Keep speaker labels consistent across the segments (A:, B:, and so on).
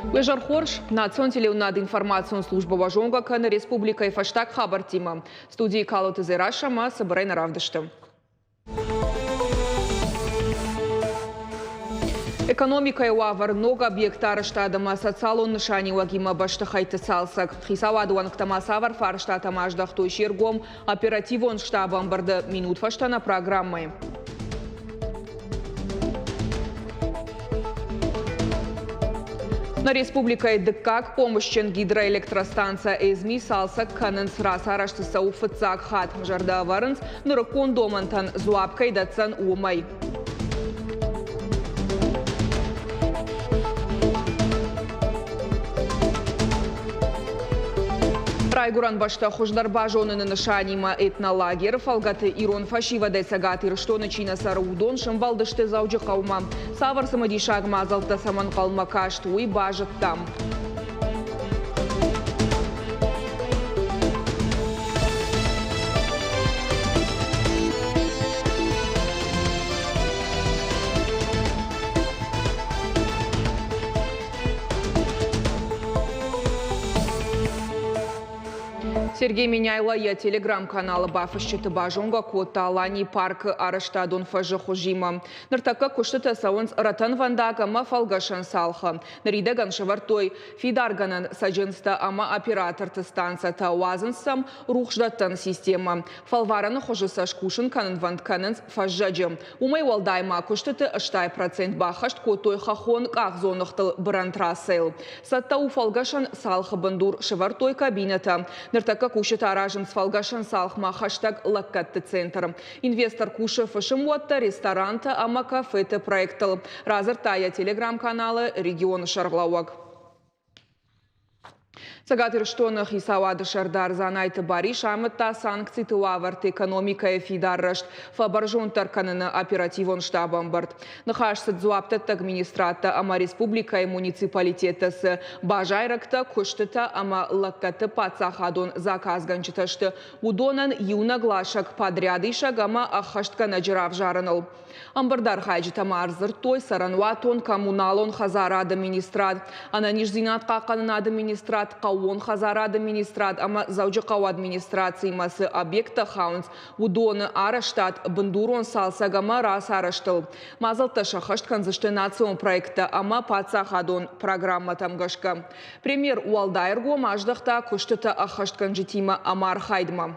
A: Уежар хорш, национтелеу над информацион служба важонга кан республика и фаштаг хабартима. Студии Калоты Зерашама собирай на равдыштым. Экономика и уавар много объектар штадама социалон нишани лагима баштахайты салсак. Хисавадуан ктамасавар фар штатам аждахтой шергом оперативон штабам барды минут фаштана программы. На республика Эдыкак помощен гидроэлектростанция Эзми салсак канынс расарашты сауфыцак хат. Жарда варынс нырыкон домантан зуапкай датсан умай. Райгуран башта хождарба жонын нышанима этнолагер, фалгаты ирон фашива дайсагатыр, что начина сараудон, шамвалдышты зауджи қаума. Савар самадишаг мазалта саман қалма каштуй бажыт там. Сергей Меняйло, я телеграм-канала Бафащиты Бажонга, Кота Алани, парк Араштадон Фажахужима. Нартака куштата саунс ратан вандага мафалгашан салха. Наридаган шавартой фидарганан саджинста ама оператор станция тауазансам рухждаттан система. Фалварана хожиса шкушин канан вандкананс фажаджи. Умай валдайма куштата аштай процент бахашт котой хахон кахзонахтал брантрасел. Саттау фалгашан салха бандур шавартой кабинета. Нартака кушета аражын сфалгашан салхма хаштаг лаккатты центр. Инвестор куша фашимуатта ресторанта ама кафеты проектал. Разыртая телеграм-каналы региона Шарлауак. Сагатыр штонах и савады шардар занайты бари шамытта санкции тываварт экономика и фидаррашт фабаржон тарканына оперативон штабам бард. Нахашсыд зуаптат администрата ама республика и муниципалитетасы бажайракта куштыта ама лаккаты пацахадон заказганчыташты. Удонан юнаглашак подряды шагама ахаштка наджирав жарыныл. Амбардар хайджитама арзыр той сарануатон коммуналон хазара администрат. Ана нижзинат қақанын администрат он хазара администрат, ама заужикау администрации масы объекта хаунс удоны араштат бандурон салсагама рас араштыл. Мазалта шахашт канзаштенацион проекта ама пацахадон программа тамгашка. Премьер Уалдайрго маждахта куштата ахашт канжитима амар хайдма.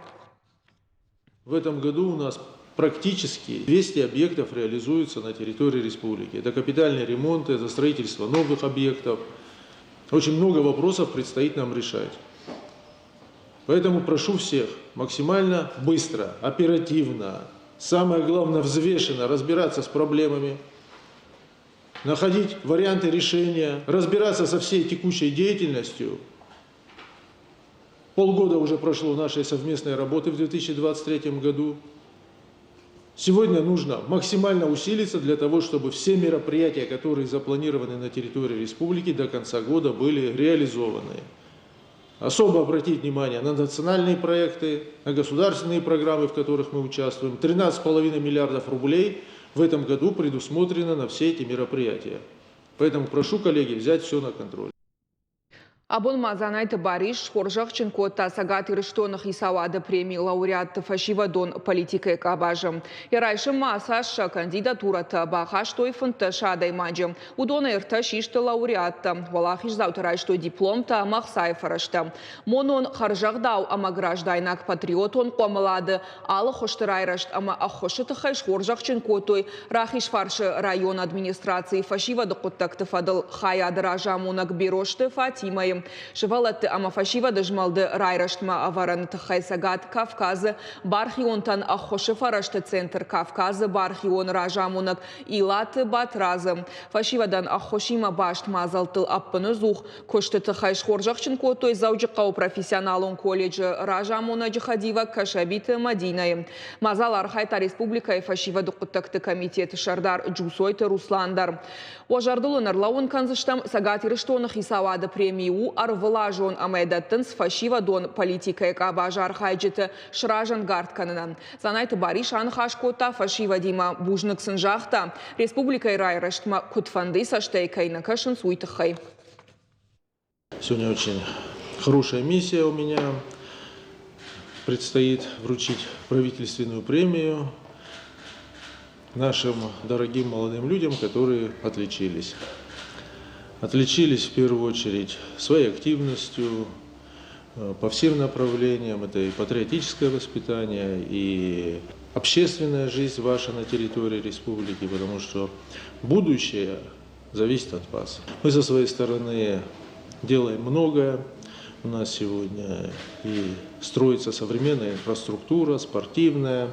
B: В этом году у нас практически 200 объектов реализуются на территории республики. Это капитальные ремонты, это строительство новых объектов. Очень много вопросов предстоит нам решать. Поэтому прошу всех максимально быстро, оперативно, самое главное взвешенно разбираться с проблемами, находить варианты решения, разбираться со всей текущей деятельностью. Полгода уже прошло нашей совместной работы в 2023 году. Сегодня нужно максимально усилиться для того, чтобы все мероприятия, которые запланированы на территории республики, до конца года были реализованы. Особо обратить внимание на национальные проекты, на государственные программы, в которых мы участвуем. 13,5 миллиардов рублей в этом году предусмотрено на все эти мероприятия. Поэтому прошу, коллеги, взять все на контроль.
A: Абон мазанайты бариш, хоржахченко та сагатыр штонах и савада премии лауреат фашива дон политика экабажа. Ярайшым масаша кандидатурата бахаш той фунта шадай маджа. Удона ирта шишта лауреатта. Валахиш заутарай что диплом-та махсай фарашта. Монон харжахдау ама граждайнак патриотон комалады. Алы хоштырайрашт ама ахошыты хайш хоржахченко той рахиш фаршы район администрации фашива докуттакты фадыл хаядыража мунак бирошты Фатимаем. Шевалатты ама фашива дыжмалды райраштма аваранты хайсагат Кавказы бархионтан ахошы фарашты центр Кавказы бархион ражамунак илаты батразы. Фашивадан ахошима башт мазалтыл аппыны зух көштыты хайш хоржақчын котой заужықау профессионалон колледжі ражамуна джихадива кашабиты Мадинайым. Мазал архайта республика и фашива дұқыттақты комитеті шардар джусойты Русландар. Уажардылы нарлауын канзыштам сагатиры штонах исавады премию арвылажон амайдаттын с фашива дон политика экабажа архайджеті шражан гартканынан. Занайты бариш анхашкота фашива дима бужнық сынжақта республика и райраштма кутфанды саштайкайна кашын суйтықай.
B: Сегодня очень хорошая миссия у меня. Предстоит вручить правительственную премию нашим дорогим молодым людям, которые отличились. Отличились в первую очередь своей активностью по всем направлениям. Это и патриотическое воспитание, и общественная жизнь ваша на территории республики, потому что будущее зависит от вас. Мы со своей стороны делаем многое. У нас сегодня и строится современная инфраструктура, спортивная,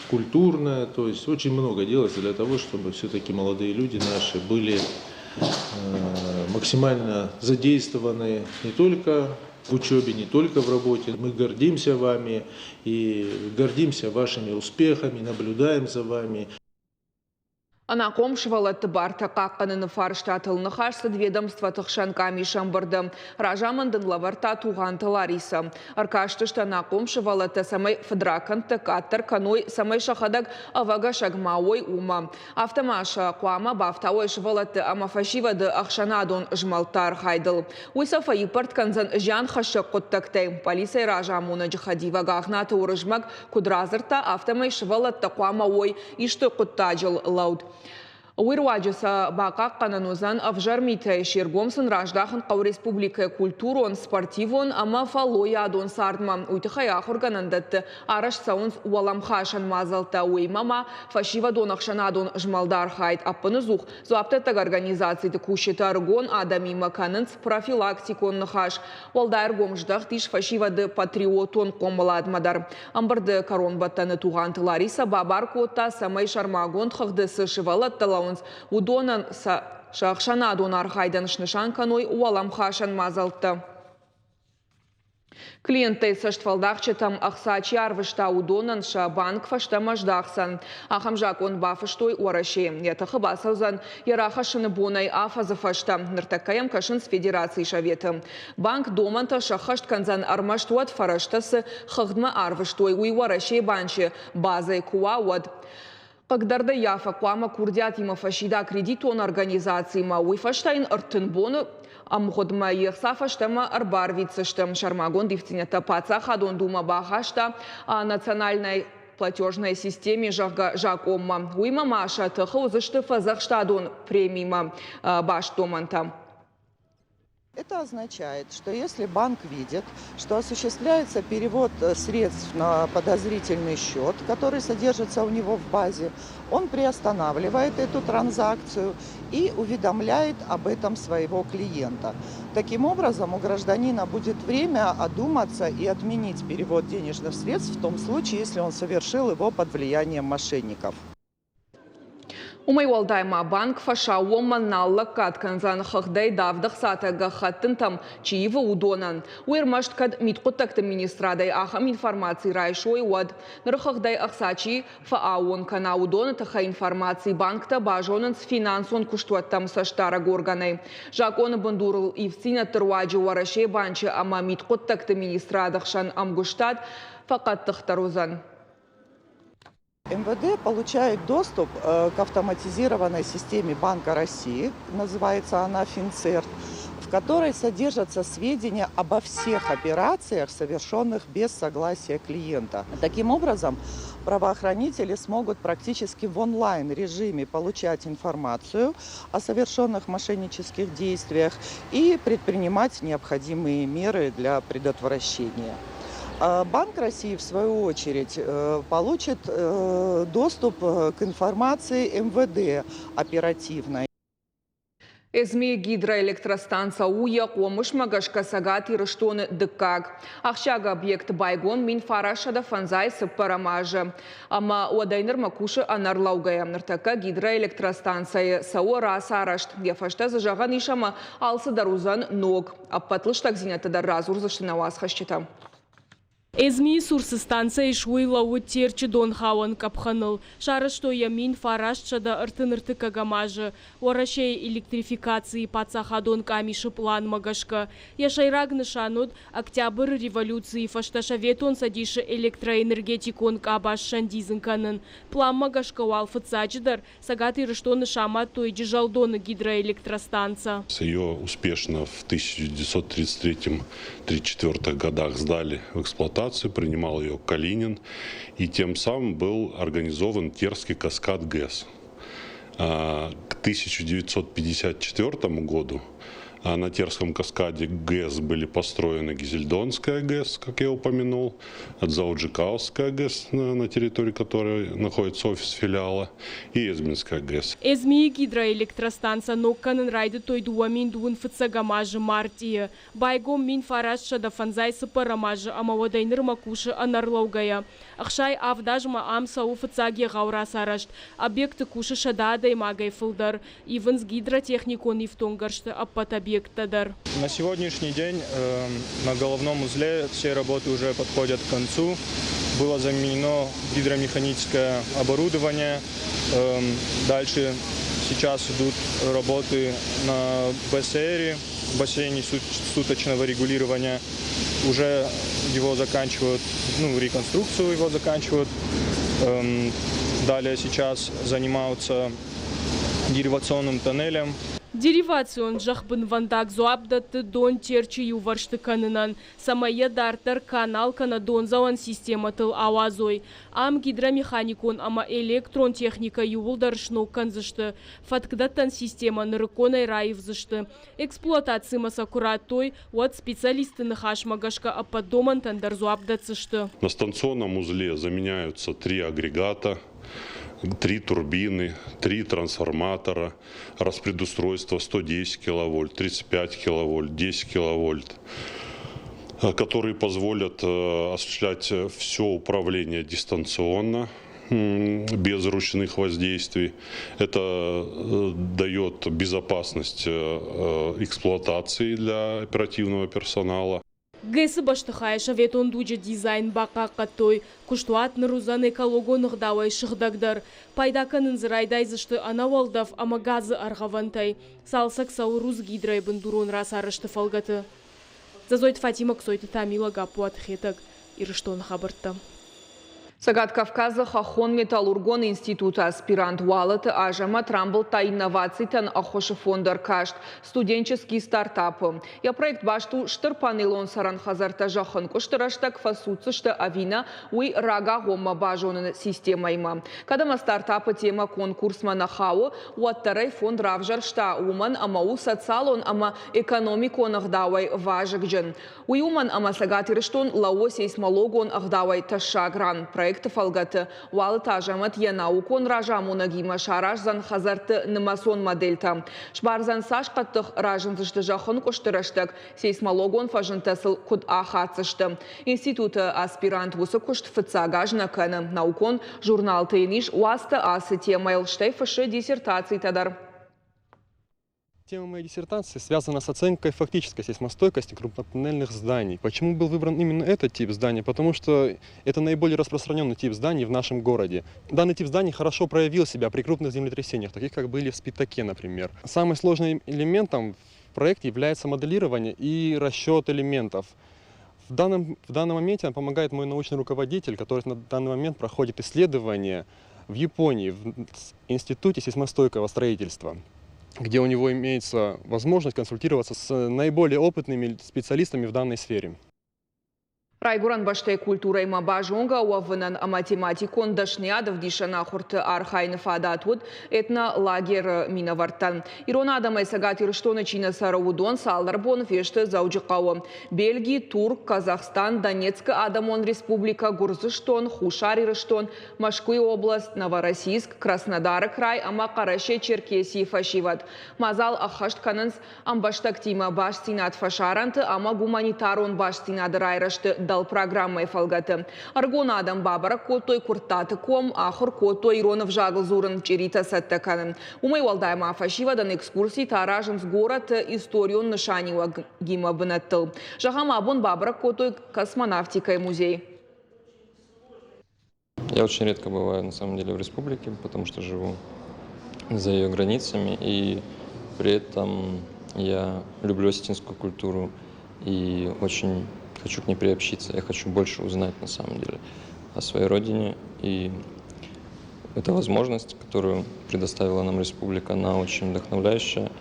B: культурная. То есть очень много делается для того, чтобы все-таки молодые люди наши были максимально задействованы не только в учебе, не только в работе. Мы гордимся вами и гордимся вашими успехами, наблюдаем за вами.
A: Анаком швалатты барта қаққанын фарштатылыны қарсыд ведомство тұқшан камишан бұрды. Ражамындың лаварта туғанты Лариса. Аркаштышты анаком швалатты самай федракан текаттыр каной самай шахадаг авага шагмауой ума. Автомаша қуама бафтауой швалатты амафашивады ақшанадон жмалтар хайдыл. Уйсафа ипарт канзан жан хашы құттактай. Полисай ражамуны жихадива ғағнаты урыжмак кудразырта автомай швалатты қуама ой ишты құттажыл лауд. Уирваджиса бака кананузан авжармите ширгомсын раждахын қау республика культурон, спортивон, ама фалоя адон сардма. Уйтыхая хорганандатты араш саунс уаламхашан мазалта уймама фашива донақшан адон жмалдар хайт. Аппыны зух зуаптеттаг организации кушеты аргон адами маканынц профилактикон нахаш. Валдайр гомждах тиш фашивады патриотон комбаладмадар. Амбарды коронбаттаны туғанты Лариса бабар кота самай шармагон тхыгды сышывалат Удонан шақшана донар хайдан шнышан каной уаламхашан мазалты. Клиенты саштфалдахчетам ахсачи арвышта удонан ша банк фашта маждахсан. Ахамжак он бафыштой уараши. Ятахы басаузан ярахашыны бонай афазы фашта. Ныртаккаям кашын с федерации шаветы. Банк доманта шахашт канзан армаштуат фараштасы хыгдма арвыштой уй уараши банчы базай куауад. Когда яфа куама курдят има фашида кредитон организации ма уйфаштайн артынбоны амходма ехсафаштама арбарвицыштым шармагон дифцинята паца хадон дума бахашта национальной платежной системе жакомма. Уйма маша тахаузышты фазахштадон премима баштоманта.
C: Это означает, что если банк видит, что осуществляется перевод средств на подозрительный счет, который содержится у него в базе, он приостанавливает эту транзакцию и уведомляет об этом своего клиента. Таким образом, у гражданина будет время одуматься и отменить перевод денежных средств в том случае, если он совершил его под влиянием мошенников.
A: Умайвалдайма банк фаша уомманалла катканзан хахдай давдах сатага хаттынтам чиева удонан. Уирмашт кад миткуттакты министрадай ахам информации райшой уад. Нырхахдай ахсачи фаауон кана удона таха информации банкта бажонан с финансон куштуаттам саштара горганай. Жакон бандурл ивсина тырваджи уараше банчы ама миткуттакты министрадахшан амгуштад факат тахтарузан.
C: МВД получает доступ к автоматизированной системе Банка России, называется она Финцерт, в которой содержатся сведения обо всех операциях, совершенных без согласия клиента. Таким образом, правоохранители смогут практически в онлайн-режиме получать информацию о совершенных мошеннических действиях и предпринимать необходимые меры для предотвращения. Банк России, в свою очередь, получит доступ к информации МВД оперативной.
A: Эзме гидроэлектростанция уя қомыш магашка сагати рыштоны дыккак. Ахшага объект байгон мин фарашада фанзай сыппарамажы. Ама уадайныр макушы анарлаугая. Ныртака гидроэлектростанция сауа раса арашт. Яфашта зажаган ишама алсы дарузан ног. Аппатлыш такзинята да разур заштынаваз хащита.
D: Эзми сурсыстанция ишуила уттерчи дон хауан капханыл. Шары что ямин фарашчада ыртын-ырты кагамажы. Орашей электрификации пацахадон камиши план магашка. Яшайраг нышанут октябрь революции фашташаветон садиши электроэнергетикон кабаш шандизынканын. План магашка уалфыцаджидар сагаты рышто нышамат той джалдона гидроэлектростанция.
E: Ее успешно в 1933-34 годах сдали в эксплуатацию. Принимал ее Калинин, и тем самым был организован Терский каскад ГЭС. К 1954 году на Терском каскаде ГЭС были построены Гизельдонская ГЭС, как я упомянул, Дзауджикауская ГЭС, на территории которой находится офис филиала, и Эзминская ГЭС.
D: Эзми гидроэлектростанция нокканын райды тойдуа мин дуын фыцагамажы мартия. Байгом мин фараш шада фанзай сыпарамажы амавадайныр макуши анарлаугая. Ахшай авдажма амсау фыцаги гаура сарашт. Объекты куши шададай магай фылдар. Ивенс гидротехникон ифтонгаршты аппатаби.
F: На сегодняшний день на головном узле все работы уже подходят к концу. Было заменено гидромеханическое оборудование. Дальше сейчас идут работы на БСР, бассейне суточного регулирования. Уже его заканчивают, реконструкцию его заканчивают. Далее сейчас занимаются деривационным тоннелем.
D: Деривацион жахбын вандак зуабдаты дон терчи юваршты канынан. Самая дартар канал канадон зауан система тыл ауазой. Ам гидромеханикон, ама электрон техника ювулдаршно канзышты. Фаткдаттан система нырыконай раевзышты. Эксплуатации масакуратой от специалисты нахашмагашка ападоман тандар зуабдацышты.
E: На станционном узле заменяются 3 агрегата, 3 турбины, 3 трансформатора, распредустройство 110 киловольт, 35 киловольт, 10 киловольт, которые позволят осуществлять все управление дистанционно, без ручных воздействий. Это дает безопасность эксплуатации для оперативного персонала.
D: Гэсы баштыхай шаветон дуджа дизайн бака каттой, куштуат нарузан экологонық давай шыхдагдар. Пайдаканын зырайдайзышты анавалдав амагазы арғавантай. Салсак сауруз гидрай бындурон расарышты фалгаты. Зазойт Фатима ксойты Тамила гапуат хетаг. Ирыштон хабыртты.
A: Сагат Кавказа Хахон Металлургон института аспирант Уалат Ажама Трамблта инноваций-тан Ахоши фондар кашт студенческий стартап. Я проект башту штырпанелон саран хазарта жахан коштыраштак фасуцышты авина уй рага гомма бажонын системайма. Кадама стартапы тема конкурс манахау уаттарай фонд равжаршта уман амау социалон ама экономикон ахдавай важыгджен. Уй уман ама сагатирыштон лао сейсмологон ахдавай ташагран. Проект фалгаты Уалат Ажамат янаукон ражамунагима шараш зан хазарты нымасон модельта. Шбарзан сашқаттық ражынзышты жақын көштіраштық сейсмологон фажынтасыл күд ахатсышты. Институты аспирант вусы күшт фыцагажна кәні наукон журнал тейниш уасты асы темайл штайфышы диссертаций тадар.
G: Тема моей диссертации связана с оценкой фактической сейсмостойкости крупнотоннельных зданий. Почему был выбран именно этот тип здания? Потому что это наиболее распространенный тип зданий в нашем городе. Данный тип зданий хорошо проявил себя при крупных землетрясениях, таких как были в Спитаке, например. Самым сложным элементом в проекте является моделирование и расчет элементов. В данном моменте нам помогает мой научный руководитель, который на данный момент проходит исследования в Японии, в Институте сейсмостойкого строительства, где у него имеется возможность консультироваться с наиболее опытными специалистами в данной сфере.
A: Райгуран баштай культурой мабажонга уавынан математикон дашниадов дишана хурты архайны фадатуд этна лагер минавартан. Ирона адамай сагатир что начина сараудон салдарбон фешты заужикау. Бельгия, Турк, Казахстан, Донецк, Адамон Республика, Гурзыштон, Хушарирыштон, Машкуй область, Новороссийск, Краснодар край, Амакараше, Черкесии фашиват. Мазал ахашт канынс амбаштактима баштинат фашаранты, ама гуманитарон баштинат райрашты дал программы фалгаты. Аргона адам бабара котой куртаты ком, ахур котой иронов жагл зурын черита саттаканын. Умай валдайма фашивадан экскурсий таражым с город историон нышанива гима бынаттыл. Жахама абон бабара котой космонавтика и музей.
H: Я очень редко бываю, на самом деле, в республике, потому что живу за ее границами, и при этом я люблю осетинскую культуру и очень хочу к ней приобщиться. Я хочу больше узнать, на самом деле, о своей родине, и эта возможность, которую предоставила нам республика, она очень вдохновляющая,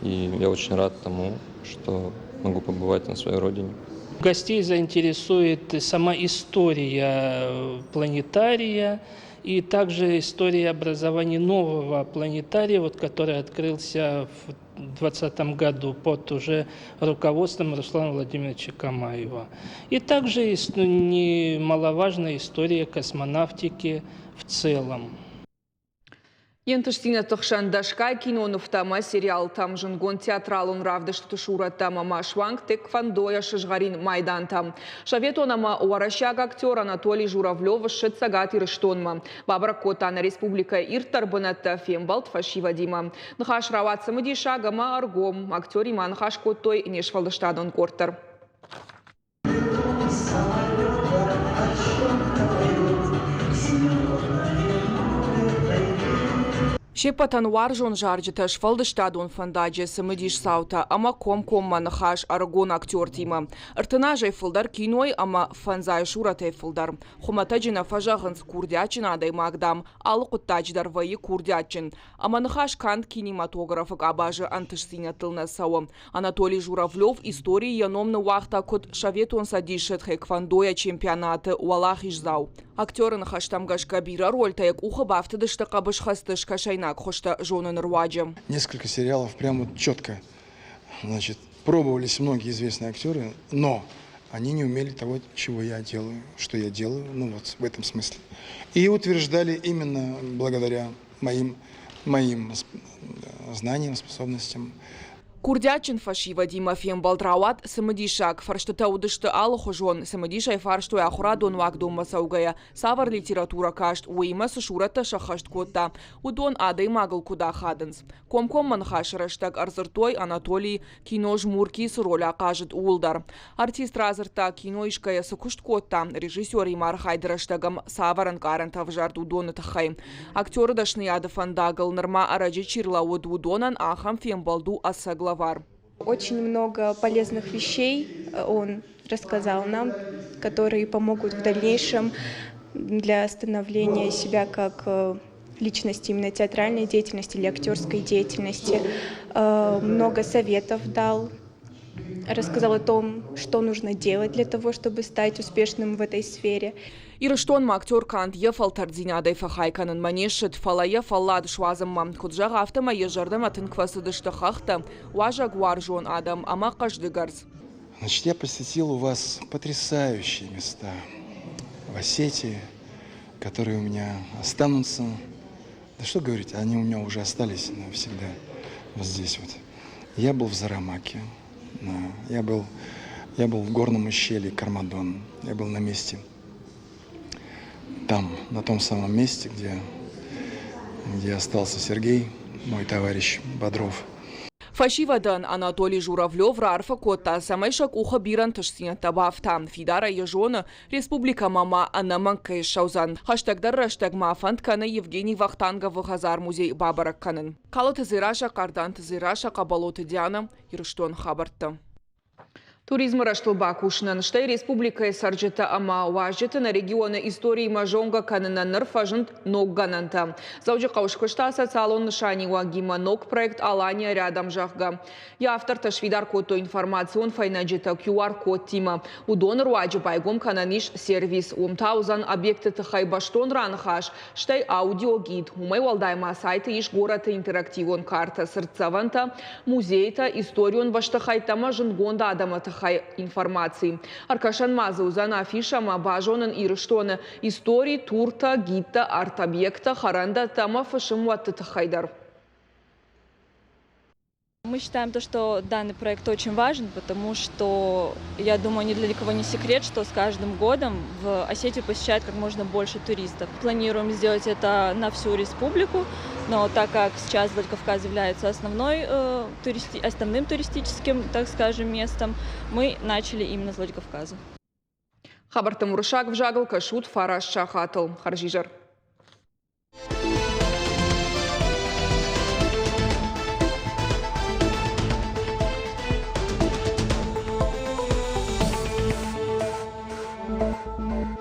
H: и я очень рад тому, что могу побывать на своей родине.
I: Гостей заинтересует сама история планетария и также история образования нового планетария, который открылся в 2020 году под уже руководством Руслана Владимировича Камаева. И также немаловажная история космонавтики в целом.
A: Ентыштина тохшан дашкай кинонуфтама сериал там жингон театралун равдышты шураттама машванг тек фандоя шыжгарин майдантам. Шаветонама уаращаг актер Анатолий Журавлев шыцагат ирыштонма. Бабра Котана Республика иртарбынатта фембалт фашива дима. Нхаш раватсамы дишагама аргом. Актер иман хаш коттой нешвалдыштадон кортар. Шепатан варжон жарджета швалдыштадон фандаджи самыдиш саута, ама ком манахаш арагон актер тима. Артынажай фылдар киной, ама фанзай шуратай фылдар. Хуматаджина фажагынс курдячин адай магдам, алы куттадждар вайы курдячин. Аманахаш кант кинематографок абажы антышсиня тылна сауа. Анатолий Журавлев истории яномны вахта кот шаветон садишет хэквандоя чемпионаты уалах ижзау. Актерын хаштамгаш кабира роль таяк уха бафтыдышта кабышхастыш кашайнак хошта жонын руаджем.
J: Несколько сериалов прямо четко, значит, пробовались многие известные актеры, но они не умели того, чего я делаю, что я делаю, ну вот в этом смысле. И утверждали именно благодаря моим знаниям, способностям.
A: Курдячин фашива дима фембалтрауат самадишак фарштата удышты алхожон самадишай фарштой ахурадон вагдом масаугая савар литература кашт уйма сушурата шахашт котта удон адай магл куда хаденс комком манхаш раштаг арзыртой Анатолий кино жмурки с роля кажет улдар артист разырта кино ишкая сукушт котта режиссер Имар Хайдраштагам саваран каранта в жарт удон тахай актеры дашны ада фандагл норма араджи чирла удонан ахам фембалду асагла.
K: Очень много полезных вещей он рассказал нам, которые помогут в дальнейшем для становления себя как личности именно театральной деятельности или актерской деятельности. Много советов дал, рассказал о том, что нужно делать для того, чтобы стать успешным в этой сфере.
A: Ирыштон актер кант ефал тардзинадай фахайканын манешет фалая фаллад швазамма худжаг автома ежардам атын квасыдышты хахта важаг варжон адам ама каждыгарз.
J: Значит, я посетил у вас потрясающие места в Осетии, которые у меня останутся. Да что говорить, они у меня уже остались навсегда вот здесь вот. Я был в Зарамаке, я был в горном ущелье Кармадон, я был на месте. Там, на том самом месте, где остался Сергей, мой товарищ Бодров.
A: Фашивадан Анатолий Журавлев рарфа котта самайшак уха биран тышсина табафта. Фидара ежона Республика мама анаманкай шаузан. Хаштагдар раштаг мафанткана Евгений Вахтанга Вахазар музей Бабаракканын. Калы тызыраша кардан тызыраша кабалоты Диана Ирыштон хабарта. Туризм раштылба кушнаныштай республика сарджета ама важжеты на регионы истории мажонга канына нырфажынт ноггананта. Заужи каушкышта социалон нышани вагима ног проект Алания рядом жахга. Я автор ташвидар кото информацион файнаджета QR-код тима. Удон руаджи байгом кананиш сервис. Умтаузан объекты тахай баштон ранхаш. Штай аудиогид. Умай валдайма сайты иш гората интерактивон карта сырцаванта. Музейта историон ваштахайтама жингонда адамата информации. Аркашан Мазаузан афишама бажонын ирыштоны истории турта, гитта, арт-объекта, харанда тама фашим ватты хайдар.
L: Мы считаем, что данный проект очень важен, потому что, я думаю, ни для кого не секрет, что с каждым годом в Осетию посещает как можно больше туристов. Планируем сделать это на всю республику, но так как сейчас Владикавказ является основным туристическим, так скажем, местом, мы начали именно с Владикавказа.
A: Хабар Тамуршак в Жагл Кашут Фараш Шахатл Харжижар.